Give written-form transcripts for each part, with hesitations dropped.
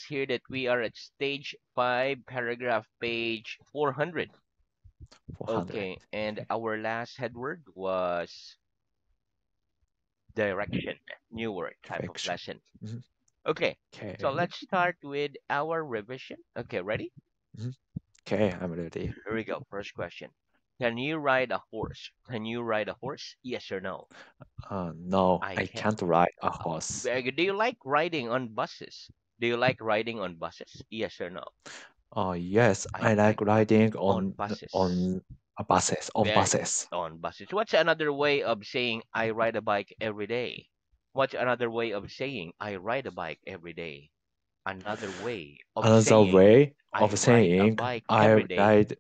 says here that we are at stage 5, paragraph page 400. 400. Okay, and Okay. our last headword was direction, newer type of Direction. lesson. Mhm. Okay, so Okay. let's start with our revision. Okay, ready? Mhm. Okay, I'm ready. Here we go. First question. Can you ride a horse? Can you ride a horse? Yes or no? No, I I can. can't ride a horse. Very good. Do you like riding on buses? Do you like riding on buses? Yes or no? Yes, I I like like riding on buses. on buses, on Very good. buses. On buses. What's another way of saying I ride a bike every day? What's another way of saying I ride a bike every day? Another way of Another saying way I of ride a saying bike I every day. ride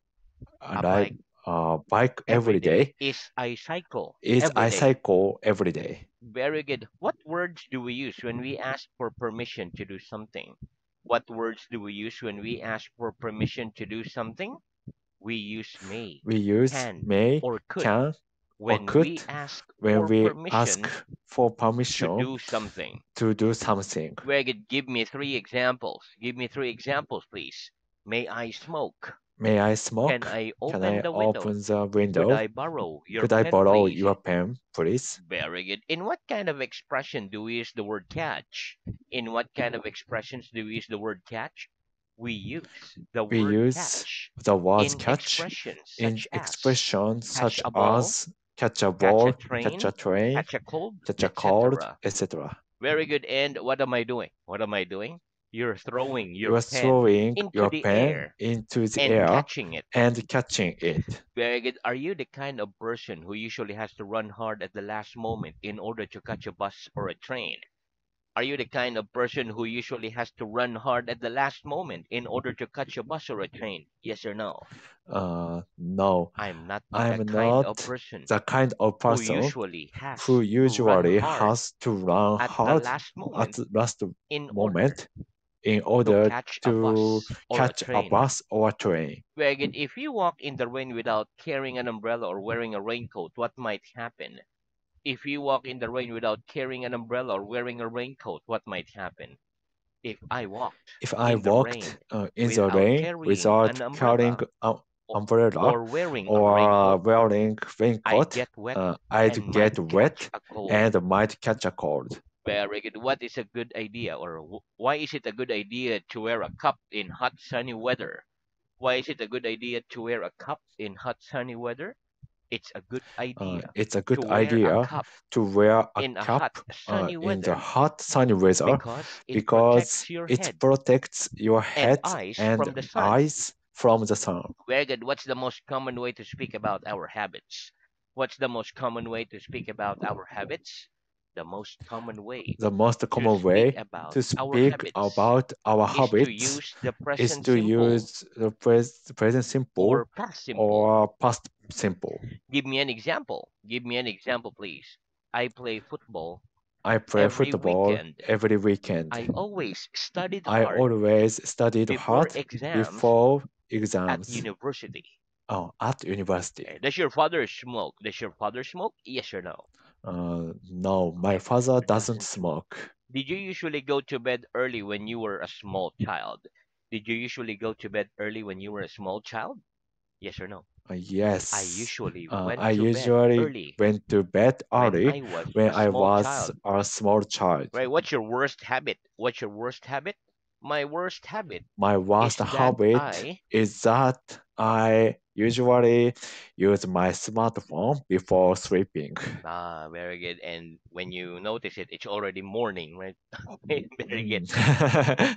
I A ride bike bike every every day day is I cycle is every I day. cycle every day. Very good. What words do we use when we ask for permission to do something? What words do we use when we ask for permission to do something? We use may, We use can, may, or could. can, or When could we ask when for we ask permission for to permission do something. to do something. Very good. Give me three examples. Give me three examples, please. May I smoke? May I Can smoke? I Can open I the window? open the Could window? I borrow your Could I pen, borrow please? your pen, please? Very good. In what kind of expression do we use the word catch? In what kind of expressions do we use the word catch? We use the We word use catch the words in catch expressions in such as expressions catch such a ball, as catch a catch a ball, catch a train, train, catch a cold, catch a cold, etc. etc. Very good. And what am I doing? What am I doing? You're throwing You your are pen throwing into your the pen air into the and air catching it. and catching it. Very good. Are you the kind of person who usually has to run hard at the last moment in order to catch a bus or a train? Are you the kind of person who usually has to run hard at the last moment in order to catch a bus or a train? Yes or no? No, I'm not the I'm kind of not person the kind of who person usually who has to run usually hard has to run at the hard last at moment the last in order moment in to order catch a to bus or a catch a train. bus or a train. Very good. If you walk in the rain without carrying an umbrella or wearing a raincoat, what might happen? If you walk in the rain without carrying an umbrella or wearing a raincoat, what might happen? If I walked If I in the rain walked in the without rain carrying without an carrying umbrella an o- umbrella or wearing a or raincoat, wearing I'd raincoat, get wet I'd and might get catch wet a cold. and might catch a cold. Very good. What is a good idea, or why is it a good idea to wear a cup in hot sunny weather? Why is it a good idea to wear a cup in hot sunny weather? It's a good idea It's a to good wear a idea cup to wear a in a cap hot sunny in the weather hot sunny weather because it because protects your it head protects your and head eyes and from the sun. eyes from the sun. Very good. What's the most common way to speak about our habits? What's the most common way to speak about our habits? The most common way The most to common speak way about to our speak habits about our is to habits use the is present to simple use the present or simple past simple. or past simple. Give me an example. Give me an example, please. I play football I play every football weekend. every I weekend. always studied I hard always studied before hard exams before at exams university. at university. Okay. Does your father smoke? Does your father smoke? Yes or no? No, my Okay. father doesn't Doesn't smoke. smoke. Did you usually go to bed early when you were a small child? Did you usually go to bed early when you were a small child? Yes or no? I Yes, usually I went to bed usually early went to bed when early I was when a I small was child. a small child. Right? What's your worst habit? What's your worst habit? My worst habit My worst is that habit I is that I usually use my smartphone before sleeping. very good. And when you notice it, it's already morning, right? Okay, very good. Mm.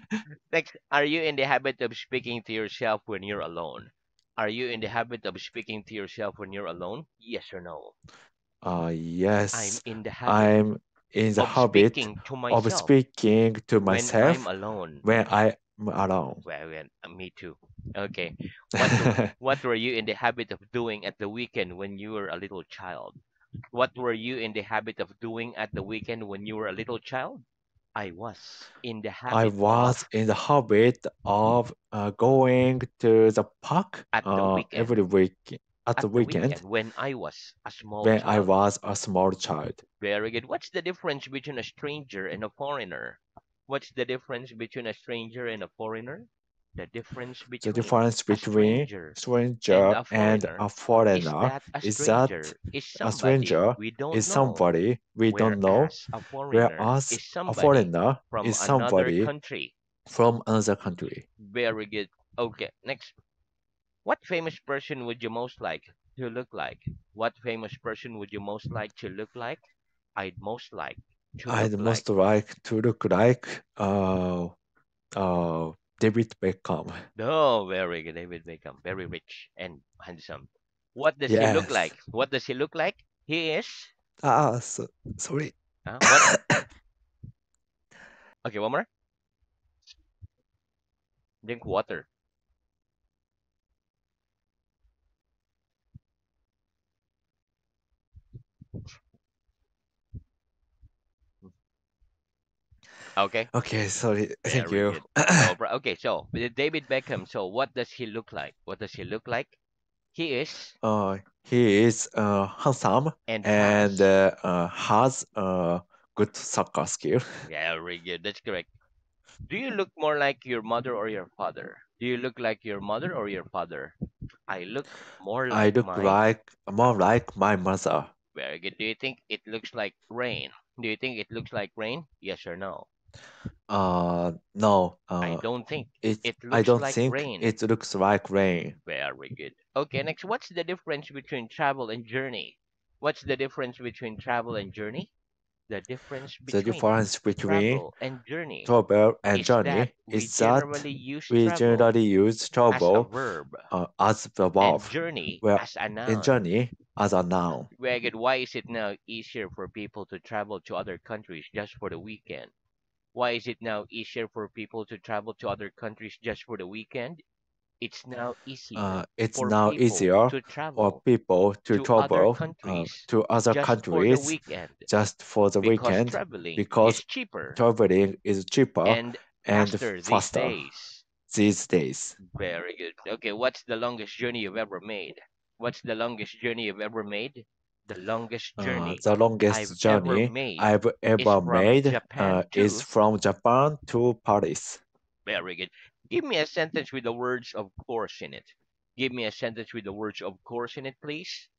Next, are you in the habit of speaking to yourself when you're alone? Are you in the habit of speaking to yourself when you're alone? Yes or no? I'm Yes, in the habit I'm in the of habit speaking to of myself speaking to when I'm myself alone. when I'm alone. Well, me too. Okay. What were you in the habit of doing at the weekend when you were a little child? What were you in the habit of doing at the weekend when you were a little child? I was in the I habit was of in the habit of going to the park at the weekend. every week at the At the weekend weekend when I was a small when I child. was a small child. Very good. What's the difference between a stranger and a foreigner? What's the difference between a stranger and a foreigner? The difference The between difference a between stranger and stranger a and foreigner a is foreigner that a is that stranger is a somebody stranger we don't is know, somebody we don't know, whereas a foreigner whereas is a somebody foreigner from is another somebody country. from another country. Very good. Okay, next. What famous person would you most like to look like? What famous person would you most like to look like? I'd most like to look I'd like. most like to look like David Beckham. No, very good. David Beckham, very rich and handsome. What does he look Yes. like? What does he look like? He is. Sorry. What? Okay, one more. Drink water. Okay, Okay, sorry. Thank very you. good. No, okay. So with David Beckham. So what does he look like? What does he look like? He is He is handsome and and has. has good soccer skill. Yeah, very good. That's correct. Do you look more like your mother or your father? Do you look like your mother or your father? I look more I like look my. like more like my mother. Very good. Do you think it looks like rain? Do you think it looks like rain? Yes or no? No. I don't think it I looks don't like think rain. it looks like rain. Very good. Okay, next, what's the difference between travel and journey? What's the difference between travel and journey? The difference The between difference between travel and journey travel and is that journey we is that generally use we travel generally use as a travel verb as the verb, and journey where as a in noun. journey as a noun. Very good. Why is it now easier for people to travel to other countries just for the weekend? Why is it now easier for people to travel to other countries just for the weekend? It's now easier It's for now people easier to for travel people to to other travel countries to other just for the countries weekend just for the because weekend traveling because is cheaper traveling is cheaper and and faster these faster days. these days. Very good. Okay, what's the longest journey you've ever made? What's the longest journey you've ever made? The longest journey The I've longest ever journey made I've is ever from made Japan is to. from Japan to Paris. Very good. Give me a sentence with the words of course in it. Give me a sentence with the words of course in it, please.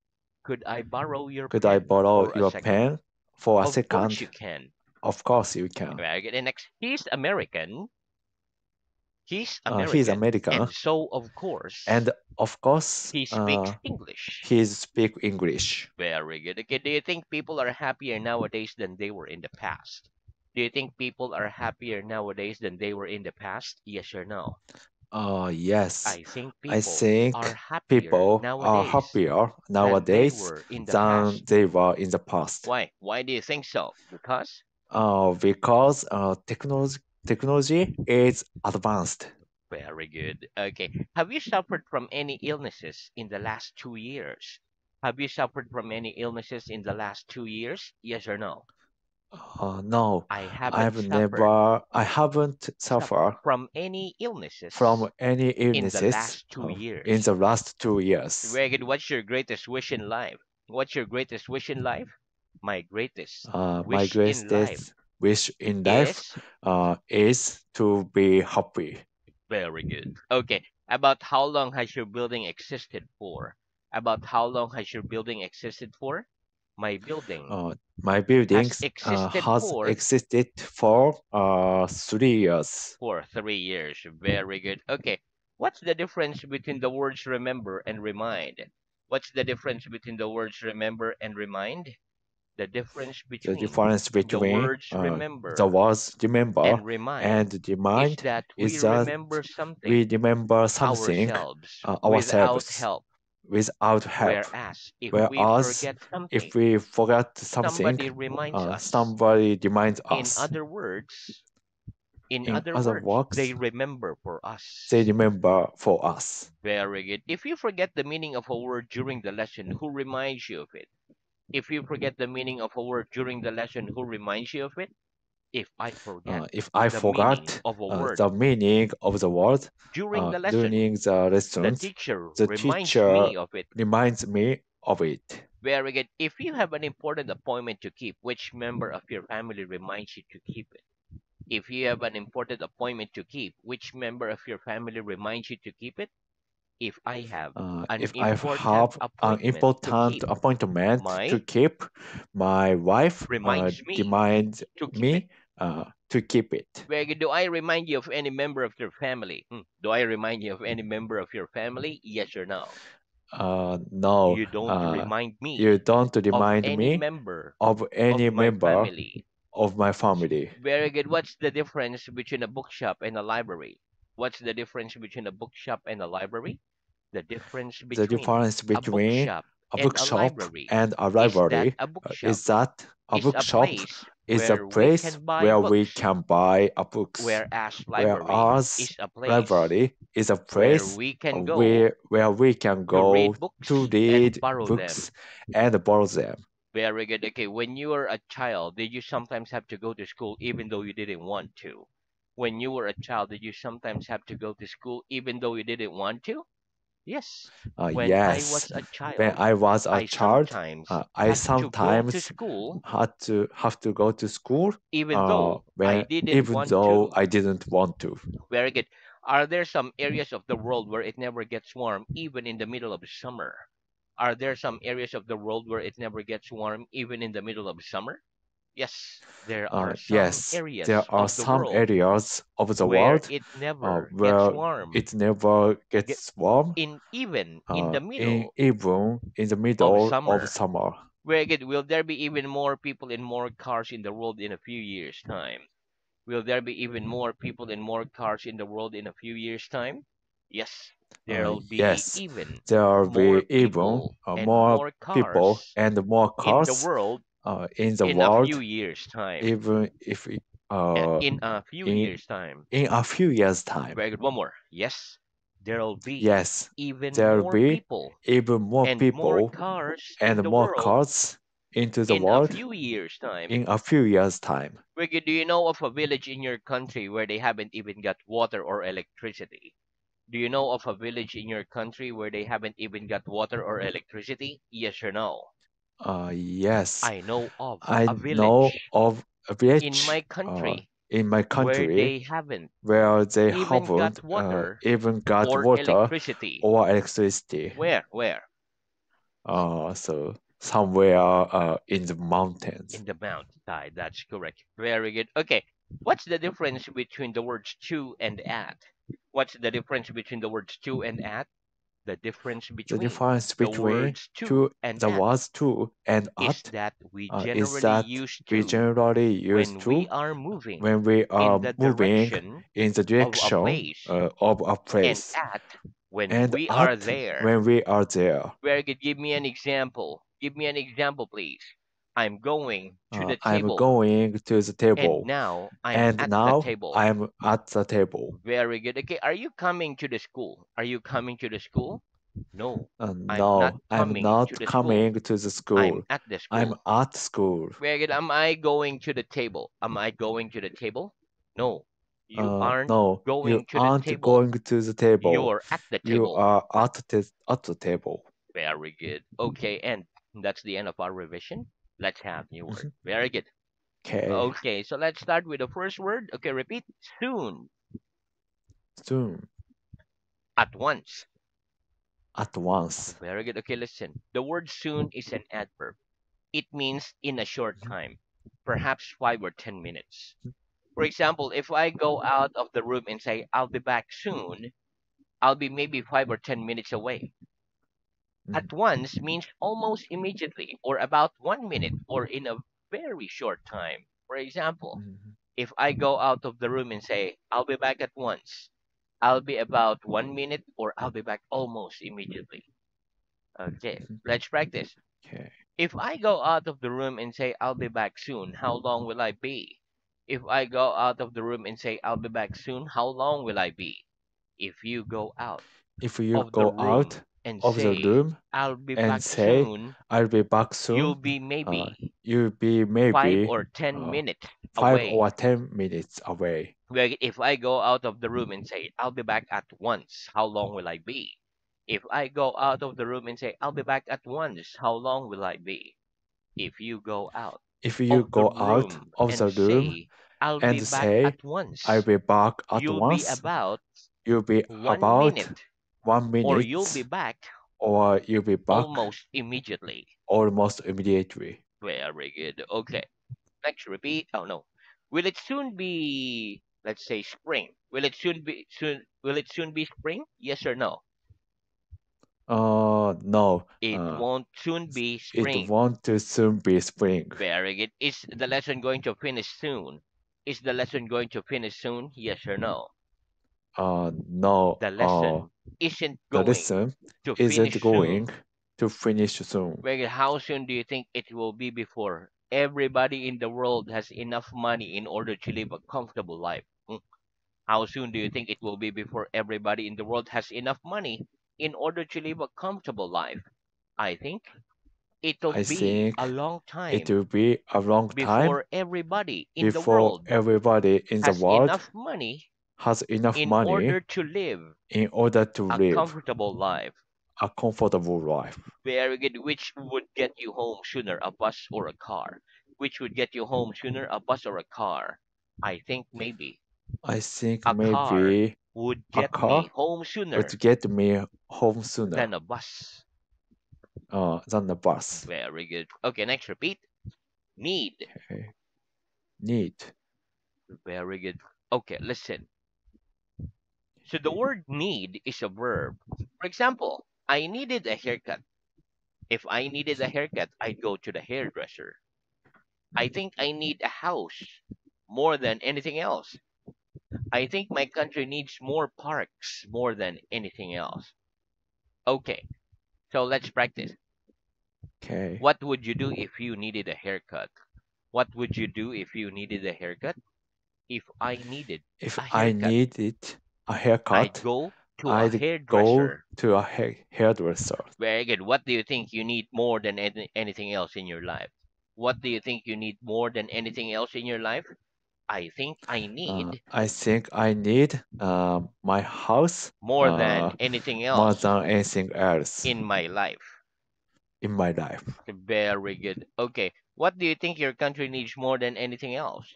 Could I borrow your Could I pen borrow for a your second? pen for a Of course second? you can. Of course you can. Very good. And next, he's American. He's He's American. American, And so, of course, and of course, he speaks English. he speak English. Very good. Okay, do you think people are happier nowadays than they were in the past? Do you think people are happier nowadays than they were in the past? Yes or no? Yes, I think I people are think happier people are nowadays happier than they nowadays were in the than past. they were in the past. Why? Why do you think so? Because? Because technology is advanced. Very good. Okay. Have you suffered from any illnesses in the last 2 years? Have you suffered from any illnesses in the last 2 years? Yes or no? No, I haven't suffered I haven't suffered from any illnesses from any in the illnesses last two in years. the last 2 years. Very good. What's your greatest wish in life? What's your greatest wish in life? My greatest My wish in life greatest wish in life is. is to be happy. Very good. Okay. About how long has your building existed for? About how long has your building existed for? My building My has buildings existed has for existed for 3 years. 3 years. Very good. Okay. What's the difference between the words remember and remind? What's the difference between the words remember and remind? The difference The between difference the between words the remember words remember and and remind the is mind that we is that remember something we remember something ourselves without ourselves help. without help. Whereas if we Whereas forget something, if we forget something, somebody reminds us. somebody reminds In us. other words, in In other other words, they words, remember for they us. remember for us. Very good. If you forget the meaning of a word during the lesson, who reminds you of it? If you forget the meaning of a word during the lesson, who reminds you of it? If I forget If I the meaning forgot of a word the meaning of the word during the lesson, during the the lessons, teacher the reminds teacher me of it. reminds me of it. Very good. If you have an important appointment to keep, which member of your family reminds you to keep it? If you have an important appointment to keep, which member of your family reminds you to keep it? If I have an If I important have an appointment to important keep, appointment to my keep, my wife reminds me demands to keep it. me to keep it. Very good. Do I remind you of any member of your family? Do I remind you of any member of your family? Yes or no? No, You don't remind you me don't of remind any me member of of any my member family. of my family. Very good. What's the difference between a bookshop and a library? What's the difference between a bookshop and a library? The difference The between difference a between bookshop a and a bookshop library and a is that library a bookshop is that a is a bookshop place is a where we place can buy where we books, can buy a books, whereas library whereas is a place library is a where place we can go where we can to go read to books and read borrow them. books and borrow them. Very good. Okay, when you were a child, did you sometimes have to go to school even though you didn't want to? When you were a child, did you sometimes have to go to school even though you didn't want to? Yes. When I Yes, was a when child, I was a I child, sometimes I had to go to sometimes school had to have to go to school even though I when didn't even want though to. I didn't want to. Very good. Are there some areas of the world where it never gets warm even in the middle of summer? Are there some areas of the world where it never gets warm even in the middle of summer? Yes, there are some Yes, there areas are of the some world areas of the where world it never gets where warm, it never get gets warm, in even in the middle even in the of middle of summer. summer. Very good. Will there be even more people and more cars in the world in a few years' time? Will there be even more people and more cars in the world in a few years' time? Yes, there'll be Yes, even there will more be even people and more more people cars and more in the cars world in the in a few world, years' time. even if uh, In a few in years' time. in a few years' time. Very good. One more. Yes, there'll be Yes, even there will more be people even more and more people cars in and the more world cars into the in a world few years' time. in a few years' time. Ricky, do you know of a village in your country where they haven't even got water or electricity? Do you know of a village in your country where they haven't even got water or electricity? Yes or no? Yes, I know of I a know village of a in my village country in my where country they haven't where they even haven't got water even got or water electricity. or electricity. Where? Where? So somewhere in the mountains. In the mountainside. That's correct. Very good. Okay. What's the difference between the words to and at? What's the difference between the words to and at? The difference The between difference the between words to two, and the at was to and is at that we is generally that use we to generally use when we to are moving when we in are the moving direction in the of a direction place of a and place, at when and we are at there. when we are there. Very good. Give me an example. Give me an example, please. I'm going to the I'm table, going to the and table, now I'm and at the now table. I'm at the table. Very good. Okay, are you coming to the school? Are you coming to the school? No, I'm not No, I'm coming to not the school. coming to the I'm school. at the I'm school. at school. Very good. Am I going to the table? Am I going to the table? No, you aren't No, you going to the aren't table. going to the table. You're at the You table. are at the table. Very good. Okay, and that's the end of our revision. Let's have new word. Mhm. Very good. Okay, Okay, so let's start with the first word. Okay, repeat. Soon. soon, At once. at once. Very good. Okay, listen. The word soon is an adverb. It means in a short Mhm. time, perhaps 5 or 10 minutes. For example, if I go out of the room and say, I'll be back soon, I'll be maybe 5 or 10 minutes away. Mhm. At once means almost immediately, or about 1 minute, or in a very short time. For example, Mhm. if I go out of the room and say, I'll be back at once, I'll be about 1 minute, or I'll be back almost immediately. Okay, Mhm. let's practice. Okay. If I go out of the room and say, I'll be back soon, how long will I be? If I go out of the room and say, I'll be back soon, how long will I be? If you go out If you of the go out room and of the say, room I'll be and back say, soon, I'll be back you'll soon, be uh, maybe you'll be five maybe or ten uh, minutes 5 or away. 10 minutes away. Where if I go out of the room and say, I'll be back at once, how long will I be? If I go out of the room and say, I'll be back at once, how long will I be? If you go out If you of the go out room of and the room say, I'll be and back say, at I'll once. be back at You'll be once. about You'll be 1 minute. about one Or you'll be minute, back or you'll be back almost immediately. almost immediately. Very good. Okay. Next, repeat. Oh no. Will it soon be, let's say, spring? Will it soon be soon? Will it soon be spring? Yes or no? No. It won't soon be It spring. won't too soon be spring. Very good. Is the lesson going to finish soon? Is the lesson going to finish soon? Yes or no? No. The lesson isn't The going lesson to isn't finish going soon. to finish soon. Very good. How soon do you think it will be before everybody in the world has enough money in order to live a comfortable life? How soon do you think it will be before everybody in the world has enough money in order to live a comfortable life? I think it'll I be a think long it time will be a long time before everybody in the before world everybody in the has world enough money has enough in order money to live in order to a live comfortable life. a comfortable life. Very good. Which would get you home sooner, a bus or a car? Which would get you home sooner, a bus or a car? I think maybe I think a car maybe would a get me car home would sooner get me home sooner than a bus. than the bus. Very good. Okay, next repeat. Need. Okay. Need. Very good. Okay, listen. So the word need is a verb. For example, I needed a haircut. If I needed a haircut, I'd go to the hairdresser. I think I need a house more than anything else. I think my country needs more parks more than anything else. Okay, so let's practice. Okay. What would you do if you needed a haircut? What would you do if you needed a haircut? If I needed If a I haircut, needed a I'd haircut, go to a I'd go hairdresser. to a hairdresser. Very good. What do you think you need more than anything else in your life? What do you think you need more than anything else in your life? I think I need I think I need my house more than anything more else than anything else in my life. in my life. Very good. Okay. What do you think your country needs more than anything else?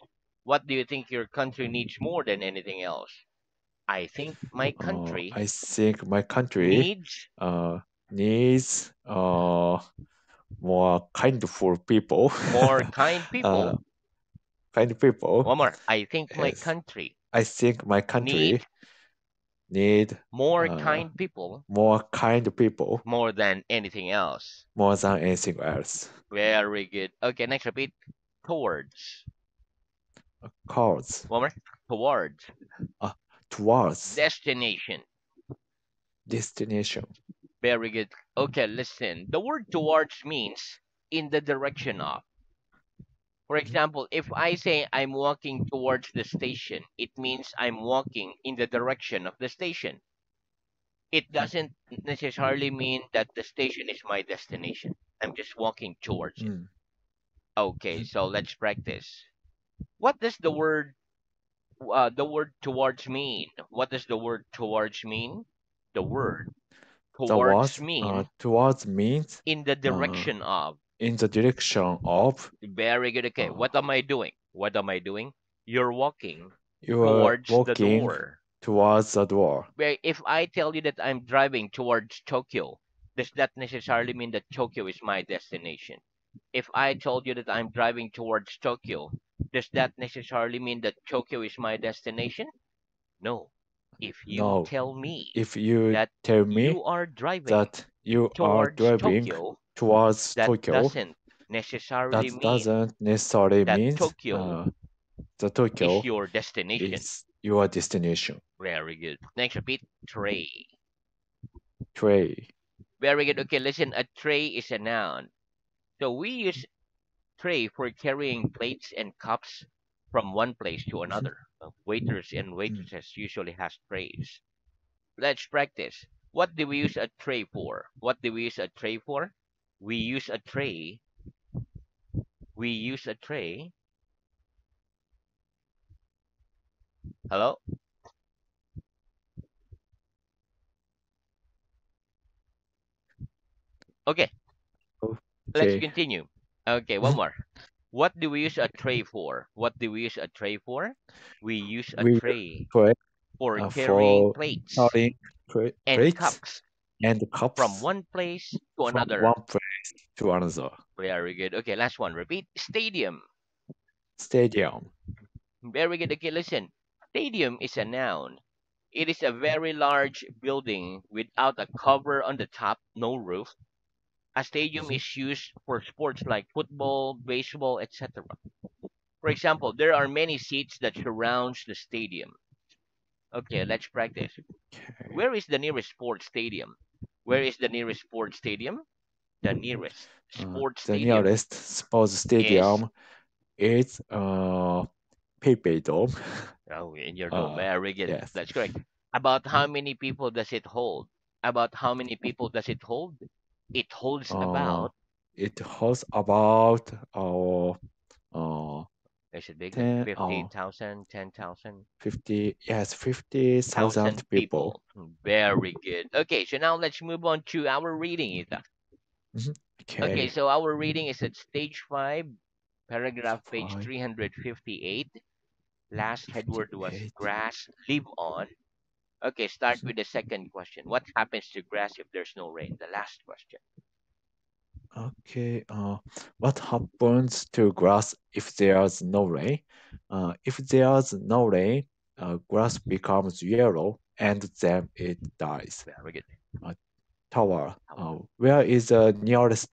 What do you think your country needs more than anything else? I think my country I think my country needs uh, needs more kindful people. more kind uh, people. kind people. One more. I think my Yes, country I think my need country need more uh, kind people more kind people more than anything else. more than anything else. Very good. Okay, next repeat. Towards. Cause One more. Towards. uh, towards Destination. destination. Very good. Okay, listen. The word towards means in the direction of. For Mhm. example, if I say I'm walking towards the station, it means I'm walking in the direction of the station. It doesn't necessarily mean that the station is my destination. I'm just walking towards it. Mm. Okay, Mhm. so let's practice. What does the word towards mean? What does the word towards mean? The word towards mean Towards means in the uh, direction of. in the direction of Very good. Okay, uh, what am I doing? What am I doing? You're walking you are towards the walking door. towards the door. Where if I tell you that I'm driving towards Tokyo, does that necessarily mean that Tokyo is my destination? If I told you that I'm driving towards Tokyo, does that necessarily mean that Tokyo is my destination? No. If you No, tell me if you that tell me you are driving that you are towards driving Tokyo, towards that Tokyo, doesn't necessarily that mean doesn't necessarily that mean Tokyo the is Tokyo your destination. is your destination. Very good. Next, repeat tray. Tray. Very good. Okay, listen. A tray is a noun. So we use tray for carrying plates and cups from one place to Mhm. another. Waiters and Mm. waitresses usually has trays. Let's practice. What do we use a tray for? What do we use a tray for? We use a tray. We use a tray. Hello? Okay, let's Okay. continue. Okay, one more. What do we use a tray for? What do we use a tray for? We use a We tray put for carrying for plates carrying and plates cups and from cups one place to from another. one place to another. Very good. Okay, last one. Repeat. Stadium. Stadium. Very good. Okay, listen. Stadium is a noun. It is a very large building without a cover on the top, no roof. A stadium Mhm. is used for sports like football, baseball, etc. For example, there are many seats that surrounds the stadium. Okay, let's practice. Okay. Where is the nearest sports stadium? Where is the nearest sports stadium? The nearest sports The stadium nearest sports is stadium is PayPay Dome. in your dome. Uh, Very good. yes. That's correct. About how many people does it hold? About how many people does it hold? It holds Uh, about. it holds about uh Is it big? 10 50,000, 10,000, 50, yes, 50,000 1,000 people. people. Very good. Okay, so now let's move on to our reading, Ita. Mhm. Okay, Okay. so our reading is at stage 5, paragraph page 5, 358. Last headword was 58. grass, live on. Okay, start Mhm. with the second question. What happens to grass if there's no rain? The last question. Okay. What happens to grass if there's no rain? If there's no rain, grass becomes yellow and then it dies. Very good. Uh, Tower. Our Where is the nearest